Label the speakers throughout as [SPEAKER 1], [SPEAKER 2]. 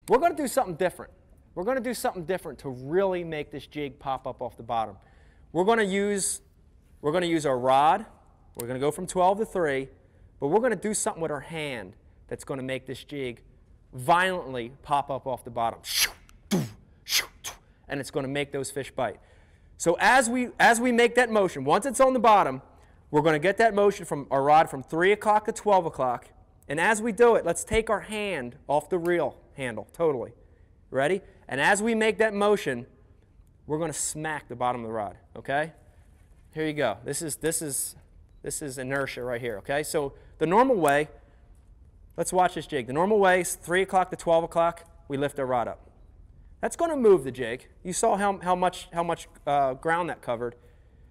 [SPEAKER 1] we're going to do something different. We're going to do something different to really make this jig pop up off the bottom. We're going to use our rod. We're going to go from 12 to 3, but we're going to do something with our hand that's going to make this jig violently pop up off the bottom. And it's going to make those fish bite. So as we make that motion, once it's on the bottom, we're going to get that motion from our rod from 3 o'clock to 12 o'clock. And as we do it, let's take our hand off the reel handle totally. Ready? And as we make that motion, we're going to smack the bottom of the rod. Okay? Here you go. This is inertia right here. Okay? So the normal way, let's watch this jig. The normal way is 3 o'clock to 12 o'clock, we lift our rod up. That's going to move the jig. You saw how much ground that covered.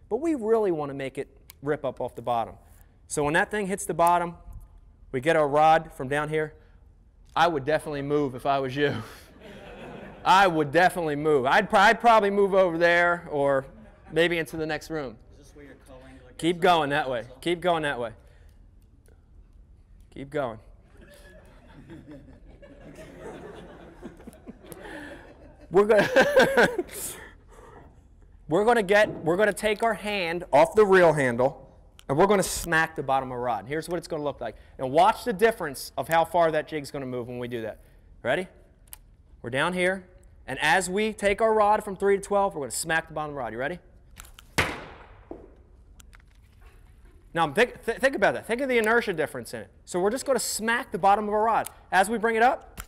[SPEAKER 1] But we really want to make it rip up off the bottom. So when that thing hits the bottom, we get our rod from down here. I would definitely move if I was you. I would definitely move. I'd probably move over there or maybe into the next room.
[SPEAKER 2] Is this where you're culling? Like
[SPEAKER 1] Keep going that way. Keep going that way. Keep going. We're going to take our hand off the reel handle, and we're going to smack the bottom of the rod. Here's what it's going to look like. And watch the difference of how far that jig's going to move when we do that. Ready? We're down here, and as we take our rod from 3 to 12, we're going to smack the bottom of the rod. You ready? Now, think about that. Think of the inertia difference in it. So we're just going to smack the bottom of a rod. As we bring it up,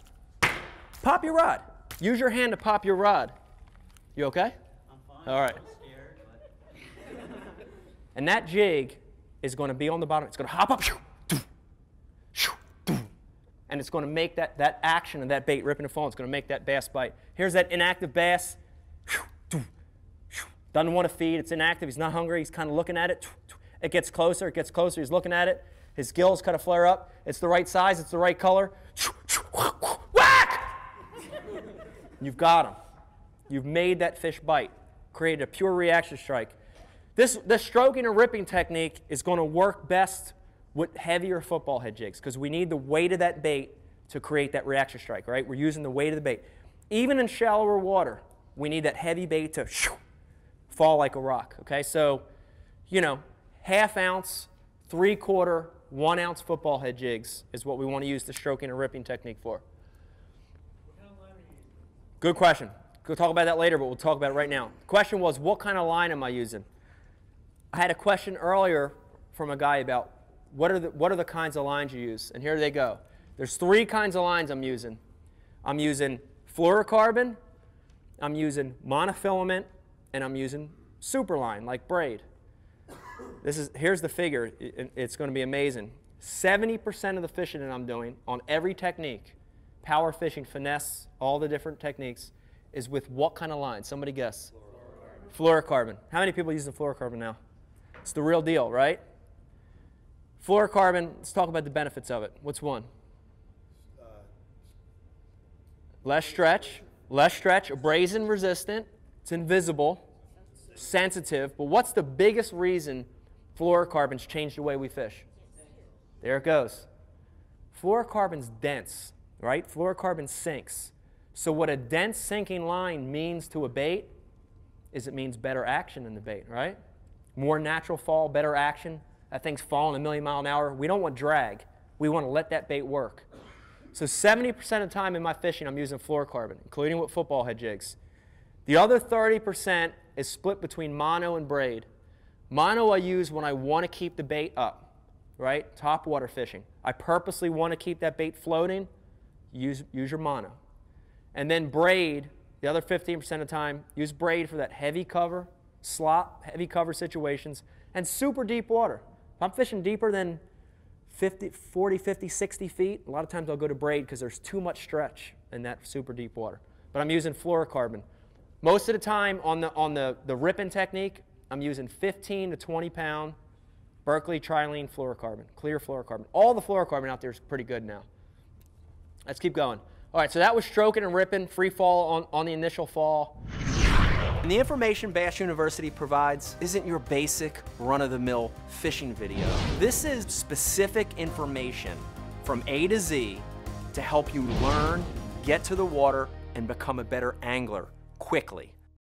[SPEAKER 1] pop your rod. Use your hand to pop your rod. You okay?
[SPEAKER 2] I'm fine.
[SPEAKER 1] All right.
[SPEAKER 2] I'm scared, but...
[SPEAKER 1] And that jig is going to be on the bottom. It's going to hop up. And it's going to make that action of that bait ripping and falling. It's going to make that bass bite. Here's that inactive bass. Doesn't want to feed. It's inactive. He's not hungry. He's kind of looking at it. It gets closer. It gets closer. He's looking at it. His gills kind of flare up. It's the right size. It's the right color. Whack! You've got him. You've made that fish bite. Created a pure reaction strike. This stroking and ripping technique is going to work best with heavier football head jigs because we need the weight of that bait to create that reaction strike, right? We're using the weight of the bait. Even in shallower water, we need that heavy bait to fall like a rock, okay? So, you know, 1/2 ounce, 3/4, 1 ounce football head jigs is what we want to use the stroking and ripping technique for.
[SPEAKER 2] What kind of line are you using?
[SPEAKER 1] Good question. We'll talk about that later, but we'll talk about it right now. The question was, what kind of line am I using? I had a question earlier from a guy about what are the kinds of lines you use, and here they go. There's 3 kinds of lines I'm using. I'm using fluorocarbon, I'm using monofilament, and I'm using superline, like braid. Here's the figure. It's going to be amazing. 70% of the fishing that I'm doing on every technique, power fishing, finesse, all the different techniques, is with what kind of line? Somebody guess. Fluorocarbon. How many people are using fluorocarbon now? It's the real deal, right? Fluorocarbon, let's talk about the benefits of it. What's one? Less stretch, abrasion resistant, it's invisible, sensitive, but what's the biggest reason fluorocarbons change the way we fish? There it goes. Fluorocarbon's dense, right? Fluorocarbon sinks. So what a dense sinking line means to a bait is it means better action in the bait, right? More natural fall, better action. That thing's falling a million miles an hour. We don't want drag. We want to let that bait work. So 70% of the time in my fishing, I'm using fluorocarbon, including with football head jigs. The other 30% is split between mono and braid. Mono I use when I want to keep the bait up, right? Top water fishing. I purposely want to keep that bait floating. Use your mono. And then braid, the other 15% of the time, use braid for that heavy cover, slop, heavy cover situations, and super deep water. If I'm fishing deeper than 40, 50, 60 feet, a lot of times I'll go to braid because there's too much stretch in that super deep water. But I'm using fluorocarbon. Most of the time on the ripping technique, I'm using 15 to 20 pound Berkeley trilene fluorocarbon, clear fluorocarbon. All the fluorocarbon out there is pretty good now. Let's keep going. All right, so that was stroking and ripping, free fall on the initial fall. And the information Bass University provides isn't your basic run-of-the-mill fishing video. This is specific information from A to Z to help you learn get to the water, and become a better angler quickly.